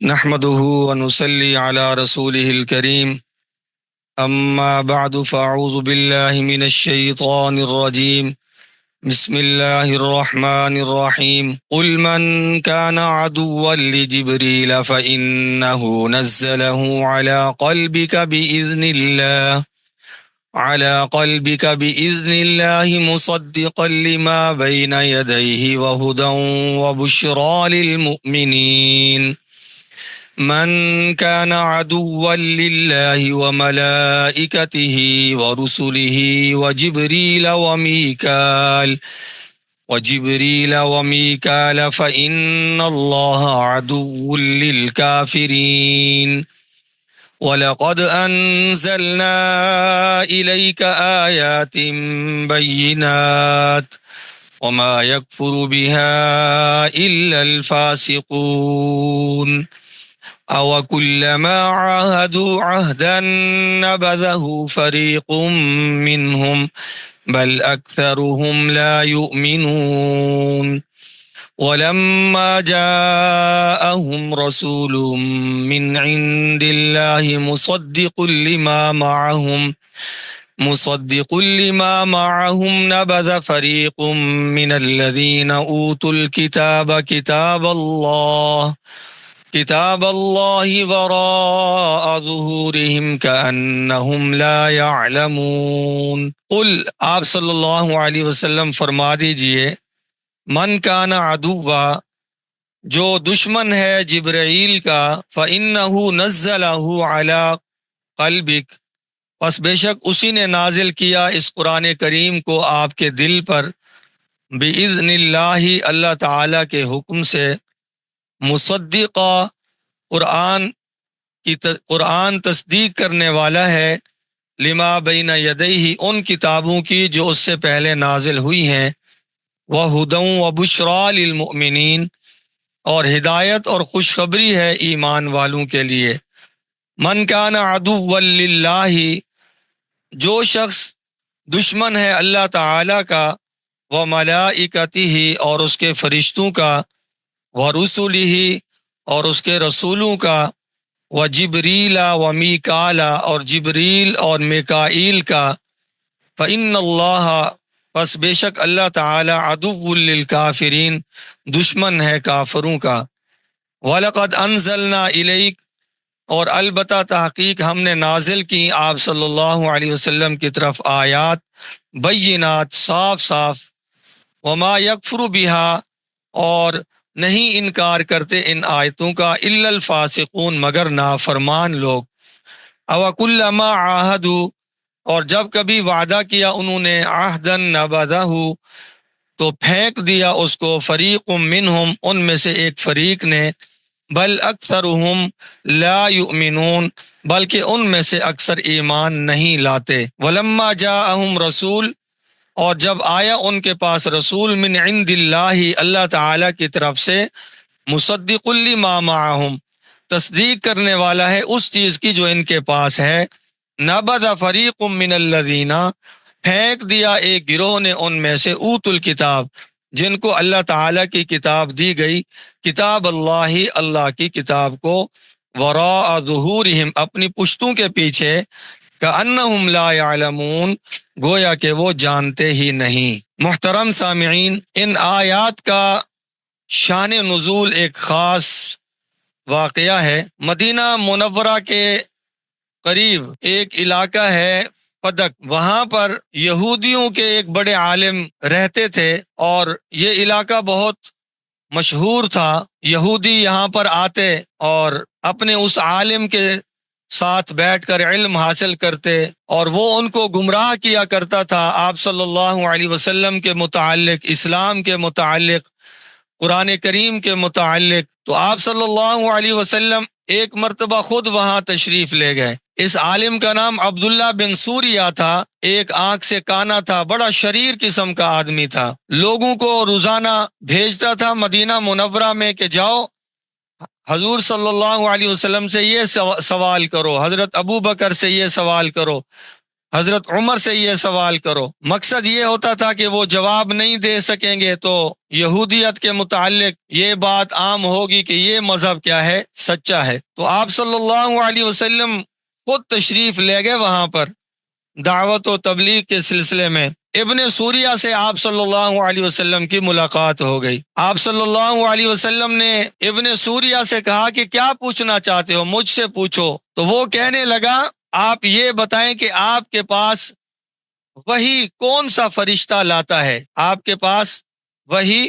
نحمده ونصلي على رسوله الكريم أما بعد فأعوذ بالله من الشيطان الرجيم بسم الله الرحمن الرحيم قل من كان عدوا لجبريل فإنه نزله على قلبك بإذن الله مصدقا لما بين يديه وهدى وبشرى للمؤمنين من كان عدوا لله وملائكته ورسله وجبريل وميكال فإن الله عدو للكافرين وَلَقَدْ أَنزَلْنَا إِلَيْكَ آيَاتٍ بَيِّنَاتٍ وَمَا يَكْفُرُ بِهَا إِلَّا الْفَاسِقُونَ أَوَكُلَّمَا عَاهَدُوا عَهْدًا نَبَذَهُ فَرِيقٌ مِّنْهُمْ بَلْ أَكْثَرُهُمْ لَا يُؤْمِنُونَ ولما جاءهم رسول من عند الله مصدق لما معهم نبذ فريق من الذين أوتوا الكتاب كتاب الله وراء ظهورهم كأنهم لا يعلمون قل آپ صلی اللہ علیہ وسلم فرما دیجئے من کان عدوا جو دشمن ہے جبرائیل کا فإنہ نزلہ علی قلبک پس بے شک اسی نے نازل کیا اس قرآن کریم کو آپ کے دل پر بإذن اللہ اللہ تعالی کے حکم سے مصدقا قرآن تصدیق کرنے والا ہے لما بین یدیہ ان کتابوں کی جو اس سے پہلے نازل ہوئی ہیں وَهُدًى وَبُشْرَى لِلْمُؤْمِنِينَ اور ہدایت اور خوشخبری ہے ایمان والوں کے لیے من کان عدوا للہ جو شخص دشمن ہے اللہ تعالی کا وملائکتہ اور اس کے فرشتوں کا ورسلہ اور اس کے رسولوں کا وجبریل ومیکال اور جبریل اور میکائیل کا فإن اللہ پس بے شک اللہ تعالی عدو للکافرین دشمن ہے کافروں کا وَلَقَدْ أَنزَلْنَا إِلَيْكَ اور البتہ تحقیق ہم نے نازل کی آپ صلی اللہ علیہ وسلم کی طرف آیات بینات صاف صاف وما یکفر بہا اور نہیں انکار کرتے ان آیتوں کا الا الفاسقون مگر نافرمان لوگ اوکلما عاہدوا اور جب کبھی وعدہ کیا انہوں نے عہدًا نبذہ تو پھینک دیا اس کو فریق منہم ان میں سے ایک فریق نے بل اکثرہم لا یؤمنون بلکہ ان میں سے اکثر ایمان نہیں لاتے ولما جاءہم رسول اور جب آیا ان کے پاس رسول من عند اللہ اللہ تعالی کی طرف سے مصدق لما معہم تصدیق کرنے والا ہے اس چیز کی جو ان کے پاس ہے نبذ فریق من الذین پھینک دیا ایک گروہ نے ان میں سے اوت الکتاب جن کو اللہ تعالیٰ کی کتاب دی گئی کتاب اللہ اللہ کی کتاب کو وراء ظہورہم اپنی پشتوں کے پیچھے کأنہم لا یعلمون گویا کہ وہ جانتے ہی نہیں محترم سامعین ان آیات کا شان نزول ایک خاص واقعہ ہے مدینہ منورہ کے قریب ایک علاقہ ہے پدک وہاں پر یہودیوں کے ایک بڑے عالم رہتے تھے اور یہ علاقہ بہت مشہور تھا یہودی یہاں پر آتے اور اپنے اس عالم کے ساتھ بیٹھ کر علم حاصل کرتے اور وہ ان کو گمراہ کیا کرتا تھا آپ صلی اللہ علیہ وسلم کے متعلق اسلام کے متعلق قرآن کریم کے متعلق تو آپ صلی اللہ علیہ وسلم ایک مرتبہ خود وہاں تشریف لے گئے اس عالم کا نام عبداللہ بن سوریہ تھا ایک آنکھ سے کانا تھا بڑا شریر قسم کا آدمی تھا لوگوں کو روزانہ بھیجتا تھا مدینہ منورہ میں کہ جاؤ حضور صلی اللہ علیہ وسلم سے یہ سوال کرو حضرت ابو بکر سے یہ سوال کرو حضرت عمر سے یہ سوال کرو۔ مقصد یہ ہوتا تھا کہ وہ جواب نہیں دے سکیں گے تو یہودیت کے متعلق یہ بات عام ہوگی کہ یہ مذہب کیا ہے، سچا ہے۔ تو آپ صلی اللہ علیہ وسلم خود تشریف لے گئے وہاں پر دعوت و تبلیغ کے سلسلے میں۔ ابن سوریہ سے آپ صلی اللہ علیہ وسلم کی ملاقات ہو گئی۔ آپ صلی اللہ علیہ وسلم نے ابن سوریہ سے کہا کہ کیا پوچھنا چاہتے ہو، مجھ سے پوچھو۔ تو وہ کہنے لگا آپ یہ بتائیں کہ آپ کے پاس وہی کون سا فرشتہ لاتا ہے، آپ کے پاس وہی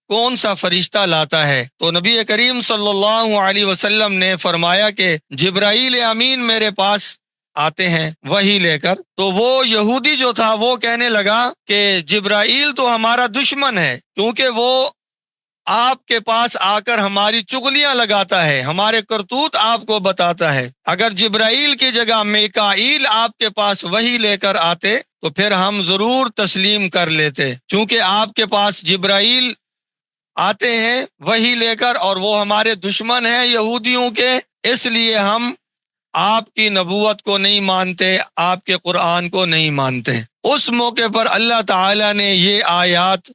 کون سا فرشتہ لاتا ہے؟ تو نبی کریم صلی اللہ علیہ وسلم نے فرمایا کہ جبرائیل امین میرے پاس آتے ہیں وہی لے کر۔ تو وہ یہودی جو تھا وہ کہنے لگا کہ جبرائیل تو ہمارا دشمن ہے، کیونکہ وہ آپ کے پاس آ کر ہماری چغلیاں لگاتا ہے، ہمارے کرتوت آپ کو بتاتا ہے۔ اگر جبرائیل کی جگہ میکائیل آپ کے پاس وہی لے کر آتے تو پھر ہم ضرور تسلیم کر لیتے، چونکہ آپ کے پاس جبرائیل آتے ہیں وہی لے کر اور وہ ہمارے دشمن ہیں یہودیوں کے، اس لیے ہم آپ کی نبوت کو نہیں مانتے، آپ کے قرآن کو نہیں مانتے۔ اس موقع پر اللہ تعالی نے یہ آیات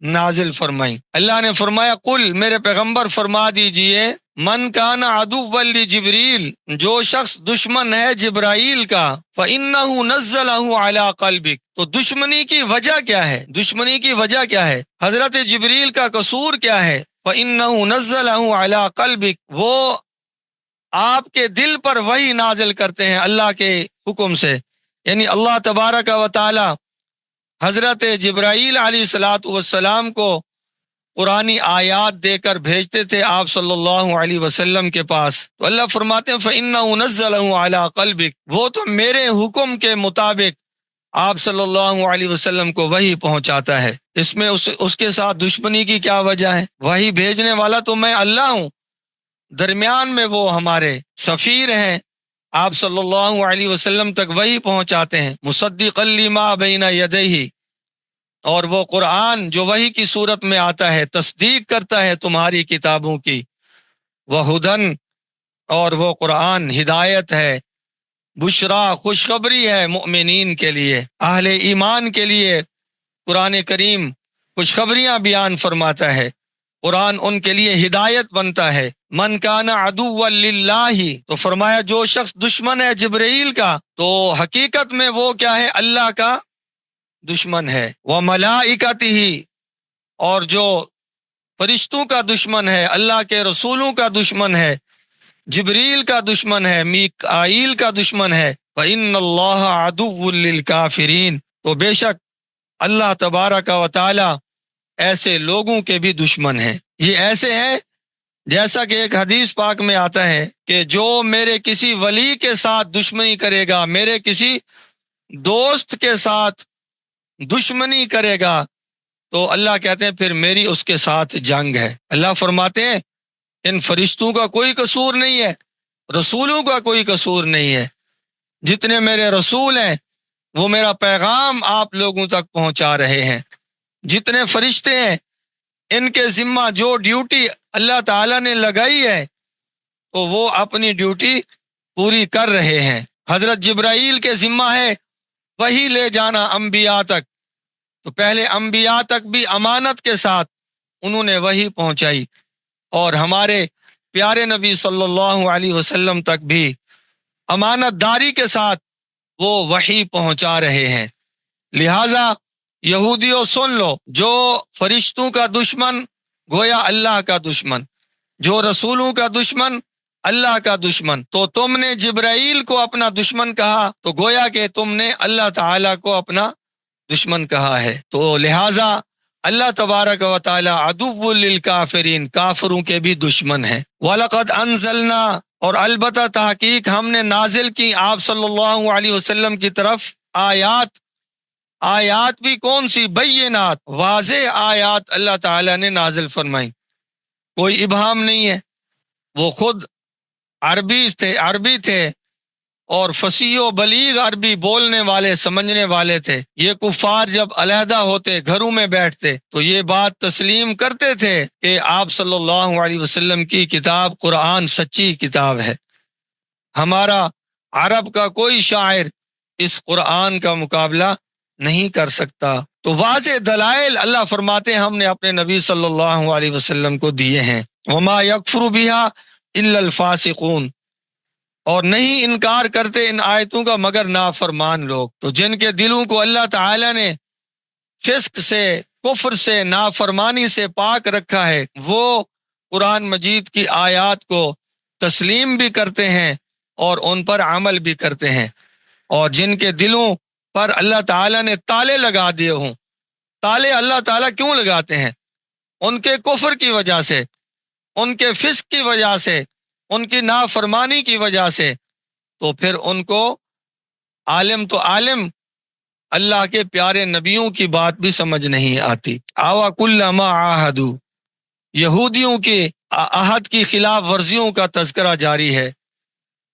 نازل فرمائی۔ اللہ نے فرمایا قل، میرے پیغمبر فرما دیجئے، من کان عدوا لجبریل، جو شخص دشمن ہے جبرائیل کا، فإنہ نزلہ علی قلبک، تو دشمنی کی وجہ کیا ہے؟ دشمنی کی وجہ کیا ہے؟ حضرت جبریل کا قصور کیا ہے؟ فإنہ نزلہ علی قلبک، وہ آپ کے دل پر وہی نازل کرتے ہیں اللہ کے حکم سے، یعنی اللہ تبارک و تعالی حضرت جبرائیل علیہ السلام کو قرآنی آیات دے کر بھیجتے تھے آپ صلی اللہ علیہ وسلم کے پاس۔ تو اللہ فرماتے ہیں فَإِنَّهُ نَزَّلَهُ عَلَىٰ قَلْبِكَ، وہ تو میرے حکم کے مطابق آپ صلی اللہ علیہ وسلم کو وہی پہنچاتا ہے۔ اس میں اس کے ساتھ دشمنی کی کیا وجہ ہے؟ وہی بھیجنے والا تو میں اللہ ہوں، درمیان میں وہ ہمارے سفیر ہیں، آپ صلی اللہ علیہ وسلم تک وہی پہنچاتے ہیں۔ مصدقا لما بین یدیہ، اور وہ قرآن جو وحی کی صورت میں آتا ہے تصدیق کرتا ہے تمہاری کتابوں کی، وہدن، اور وہ قرآن ہدایت ہے، بشرا خوشخبری ہے مؤمنین کے لیے، اہل ایمان کے لیے قرآن کریم خوشخبریاں بیان فرماتا ہے، قرآن ان کے لیے ہدایت بنتا ہے۔ من کان عدوا للہ، تو فرمایا جو شخص دشمن ہے جبرائیل کا تو حقیقت میں وہ کیا ہے؟ اللہ کا دشمن ہے۔ وملائکتہ، اور جو فرشتوں کا دشمن ہے، اللہ کے رسولوں کا دشمن ہے، جبریل کا دشمن ہے، میکائیل کا دشمن ہے، فإن اللہ عدو للکافرین، تو بے شک اللہ تبارک و تعالی ایسے لوگوں کے بھی دشمن ہیں۔ یہ ایسے ہیں جیسا کہ ایک حدیث پاک میں آتا ہے کہ جو میرے کسی ولی کے ساتھ دشمنی کرے گا، میرے کسی دوست کے ساتھ دشمنی کرے گا، تو اللہ کہتے ہیں پھر میری اس کے ساتھ جنگ ہے۔ اللہ فرماتے ہیں ان فرشتوں کا کوئی قصور نہیں ہے، رسولوں کا کوئی قصور نہیں ہے، جتنے میرے رسول ہیں وہ میرا پیغام آپ لوگوں تک پہنچا رہے ہیں، جتنے فرشتے ہیں ان کے ذمہ جو ڈیوٹی اللہ تعالیٰ نے لگائی ہے تو وہ اپنی ڈیوٹی پوری کر رہے ہیں۔ حضرت جبرائیل کے ذمہ ہے وہی لے جانا انبیاء تک، تو پہلے انبیاء تک بھی امانت کے ساتھ انہوں نے وہی پہنچائی، اور ہمارے پیارے نبی صلی اللہ علیہ وسلم تک بھی امانت داری کے ساتھ وہ وحی پہنچا رہے ہیں۔ لہٰذا یہودیوں سن لو، جو فرشتوں کا دشمن گویا اللہ کا دشمن، جو رسولوں کا دشمن اللہ کا دشمن، تو تم نے جبرائیل کو اپنا دشمن کہا تو گویا کہ تم نے اللہ تعالیٰ کو اپنا دشمن کہا ہے۔ تو لہٰذا اللہ تبارک و تعالی عدو للکافرین، کافروں کے بھی دشمن ہیں۔ وَلَقَدْ أَنزَلْنَا، اور البتہ تحقیق ہم نے نازل کی آپ صلی اللہ علیہ وسلم کی طرف آیات، آیات بھی کون سی؟ بینات، واضح آیات اللہ تعالیٰ نے نازل فرمائی، کوئی ابہام نہیں ہے، وہ خود عربی تھے اور فصیح و بلیغ عربی بولنے والے سمجھنے والے تھے۔ یہ کفار جب علیحدہ ہوتے گھروں میں بیٹھتے تو یہ بات تسلیم کرتے تھے کہ آپ صلی اللہ علیہ وسلم کی کتاب قرآن سچی کتاب ہے، ہمارا عرب کا کوئی شاعر اس قرآن کا مقابلہ نہیں کر سکتا۔ تو واضح دلائل اللہ فرماتے ہیں ہم نے اپنے نبی صلی اللہ علیہ وسلم کو دیے ہیں۔ وما یکفر بہا الا الفاسقون، اور نہیں انکار کرتے ان آیتوں کا مگر نافرمان لوگ۔ تو جن کے دلوں کو اللہ تعالی نے فسق سے، کفر سے، نافرمانی سے پاک رکھا ہے، وہ قرآن مجید کی آیات کو تسلیم بھی کرتے ہیں اور ان پر عمل بھی کرتے ہیں۔ اور جن کے دلوں پر اللہ تعالیٰ نے تالے لگا دیے ہوں، تالے اللہ تعالیٰ کیوں لگاتے ہیں؟ ان کے کفر کی وجہ سے، ان کے فسق کی وجہ سے، ان کی نافرمانی کی وجہ سے، تو پھر ان کو عالم تو عالم اللہ کے پیارے نبیوں کی بات بھی سمجھ نہیں آتی۔ آوا کلما عاہدوا، یہودیوں کے عہد کی خلاف ورزیوں کا تذکرہ جاری ہے۔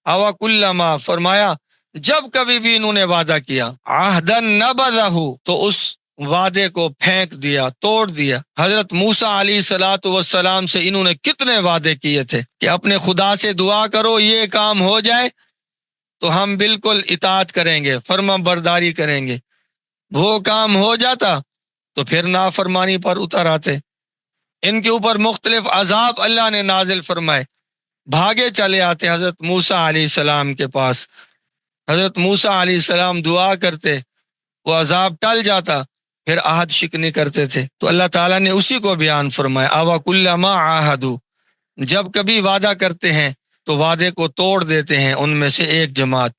آوا کلما، فرمایا جب کبھی بھی انہوں نے وعدہ کیا، عہدن نبذہ، تو اس وعدے کو پھینک دیا، توڑ دیا۔ حضرت موسیٰ علیہ الصلاۃ والسلام سے انہوں نے کتنے وعدے کیے تھے کہ اپنے خدا سے دعا کرو یہ کام ہو جائے تو ہم بالکل اطاعت کریں گے، فرما برداری کریں گے۔ وہ کام ہو جاتا تو پھر نافرمانی پر اتر آتے۔ ان کے اوپر مختلف عذاب اللہ نے نازل فرمائے، بھاگے چلے آتے حضرت موسیٰ علیہ السلام کے پاس۔ حضرت موسیٰ علیہ السلام دعا کرتے، وہ عذاب ٹل جاتا، پھر عہد شکنی کرتے تھے۔ تو اللہ تعالیٰ نے اسی کو بیان فرمایا، آوا کلما عاہدوا، جب کبھی وعدہ کرتے ہیں تو وعدے کو توڑ دیتے ہیں ان میں سے ایک جماعت۔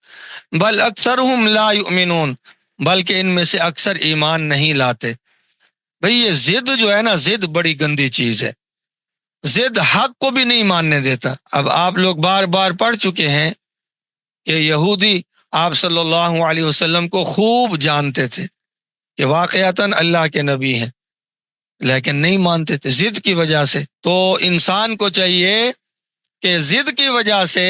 بل اکثرہم لا یؤمنون، بلکہ ان میں سے اکثر ایمان نہیں لاتے۔ بھئی یہ ضد جو ہے نا، ضد بڑی گندی چیز ہے۔ ضد حق کو بھی نہیں ماننے دیتا۔ اب آپ لوگ بار بار پڑھ چکے ہیں کہ یہودی آپ صلی اللہ علیہ وسلم کو خوب جانتے تھے کہ واقعتاً اللہ کے نبی ہیں، لیکن نہیں مانتے تھے ضد کی وجہ سے۔ تو انسان کو چاہیے کہ ضد کی وجہ سے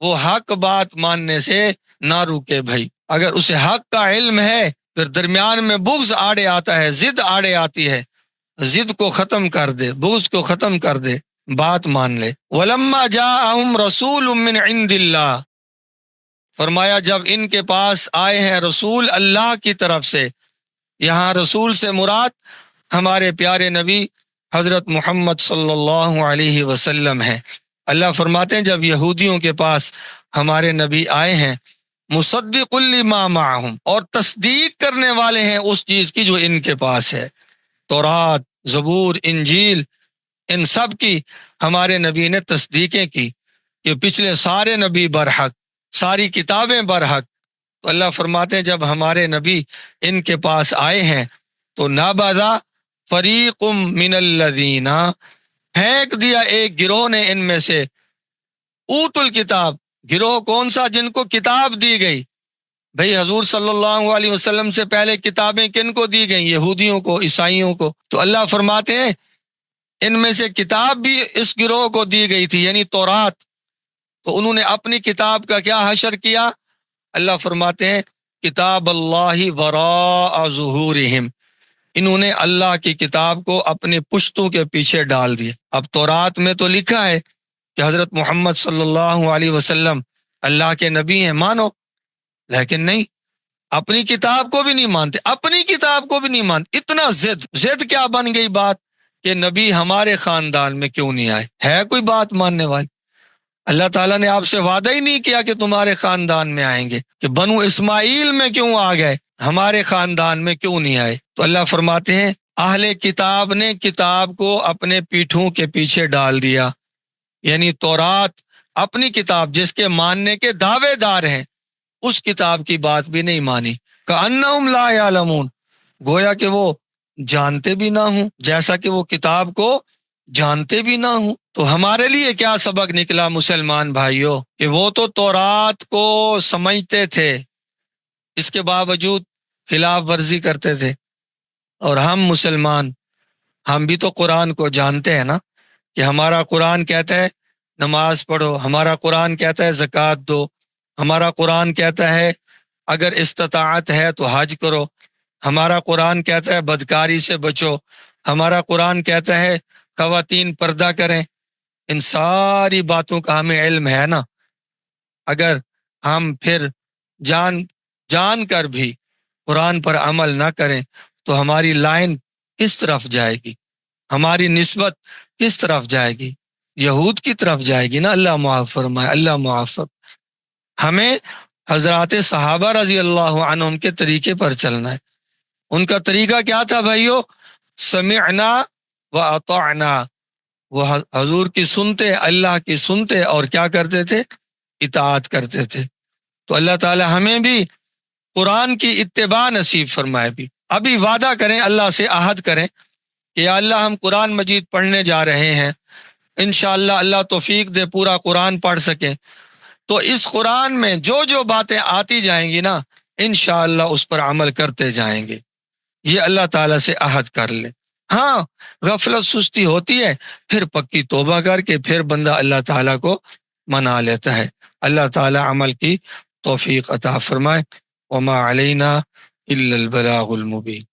وہ حق بات ماننے سے نہ رکے۔ بھائی اگر اسے حق کا علم ہے، پھر درمیان میں بغض آڑے آتا ہے، ضد آڑے آتی ہے، ضد کو ختم کر دے، بغض کو ختم کر دے، بات مان لے۔ وَلَمَّا جَاءَهُمْ رَسُولٌ مِّنْ عِنْدِ اللَّهِ، فرمایا جب ان کے پاس آئے ہیں رسول اللہ کی طرف سے، یہاں رسول سے مراد ہمارے پیارے نبی حضرت محمد صلی اللہ علیہ وسلم ہیں۔ اللہ فرماتے ہیں جب یہودیوں کے پاس ہمارے نبی آئے ہیں، مصدق لما معہم، اور تصدیق کرنے والے ہیں اس چیز کی جو ان کے پاس ہے، تورات، زبور، انجیل، ان سب کی ہمارے نبی نے تصدیقیں کی کہ پچھلے سارے نبی برحق، ساری کتابیں برحق۔ تو اللہ فرماتے ہیں جب ہمارے نبی ان کے پاس آئے ہیں تو نابذا فریق من الذین، پھینک دیا ایک گروہ نے ان میں سے، اوت الکتاب، گروہ کون سا؟ جن کو کتاب دی گئی۔ بھئی حضور صلی اللہ علیہ وسلم سے پہلے کتابیں کن کو دی گئیں؟ یہودیوں کو، عیسائیوں کو۔ تو اللہ فرماتے ہیں ان میں سے کتاب بھی اس گروہ کو دی گئی تھی، یعنی تورات۔ تو انہوں نے اپنی کتاب کا کیا حشر کیا؟ اللہ فرماتے ہیں کتاب اللہ وراء ظہورہم، انہوں نے اللہ کی کتاب کو اپنے پشتوں کے پیچھے ڈال دیا۔ اب تورات میں تو لکھا ہے کہ حضرت محمد صلی اللہ علیہ وسلم اللہ کے نبی ہیں، مانو، لیکن نہیں، اپنی کتاب کو بھی نہیں مانتے، اپنی کتاب کو بھی نہیں مانتے۔ اتنا ضد کیا بن گئی بات کہ نبی ہمارے خاندان میں کیوں نہیں آئے؟ ہے کوئی بات ماننے والی؟ اللہ تعالیٰ نے آپ سے وعدہ ہی نہیں کیا کہ تمہارے خاندان میں آئیں گے، کہ بنو اسماعیل میں کیوں آ گئے، ہمارے خاندان میں کیوں نہیں آئے؟ تو اللہ فرماتے ہیں اہل کتاب نے کتاب کو اپنے پیٹھوں کے پیچھے ڈال دیا، یعنی تورات، اپنی کتاب جس کے ماننے کے دعوے دار ہیں، اس کتاب کی بات بھی نہیں مانی۔ کأنہم لا یعلمون، گویا کہ وہ جانتے بھی نہ ہوں، جیسا کہ وہ کتاب کو جانتے بھی نہ ہوں۔ تو ہمارے لیے کیا سبق نکلا مسلمان بھائیوں؟ کہ وہ تو تورات کو سمجھتے تھے، اس کے باوجود خلاف ورزی کرتے تھے، اور ہم مسلمان، ہم بھی تو قرآن کو جانتے ہیں نا، کہ ہمارا قرآن کہتا ہے نماز پڑھو، ہمارا قرآن کہتا ہے زکوٰۃ دو، ہمارا قرآن کہتا ہے اگر استطاعت ہے تو حج کرو، ہمارا قرآن کہتا ہے بدکاری سے بچو، ہمارا قرآن کہتا ہے خواتین پردہ کریں۔ ان ساری باتوں کا ہمیں علم ہے نا۔ اگر ہم پھر جان جان کر بھی قرآن پر عمل نہ کریں تو ہماری لائن کس طرف جائے گی، ہماری نسبت کس طرف جائے گی؟ یہود کی طرف جائے گی نا۔ اللہ معاف فرمائے، اللہ معاف۔ ہمیں حضرات صحابہ رضی اللہ عنہم کے طریقے پر چلنا ہے۔ ان کا طریقہ کیا تھا بھائیو؟ سمعنا و اطعنا، وہ حضور کی سنتے، اللہ کی سنتے، اور کیا کرتے تھے؟ اطاعت کرتے تھے۔ تو اللہ تعالی ہمیں بھی قرآن کی اتباع نصیب فرمائے۔ بھی ابھی وعدہ کریں، اللہ سے عہد کریں کہ یا اللہ ہم قرآن مجید پڑھنے جا رہے ہیں، انشاءاللہ اللہ توفیق دے پورا قرآن پڑھ سکیں، تو اس قرآن میں جو جو باتیں آتی جائیں گی نا، انشاءاللہ اس پر عمل کرتے جائیں گے۔ یہ اللہ تعالیٰ سے عہد کر لیں۔ ہاں غفلت سستی ہوتی ہے، پھر پکی توبہ کر کے پھر بندہ اللہ تعالیٰ کو منا لیتا ہے۔ اللہ تعالیٰ عمل کی توفیق عطا فرمائے۔ وما علینا الا البلاغ المبین۔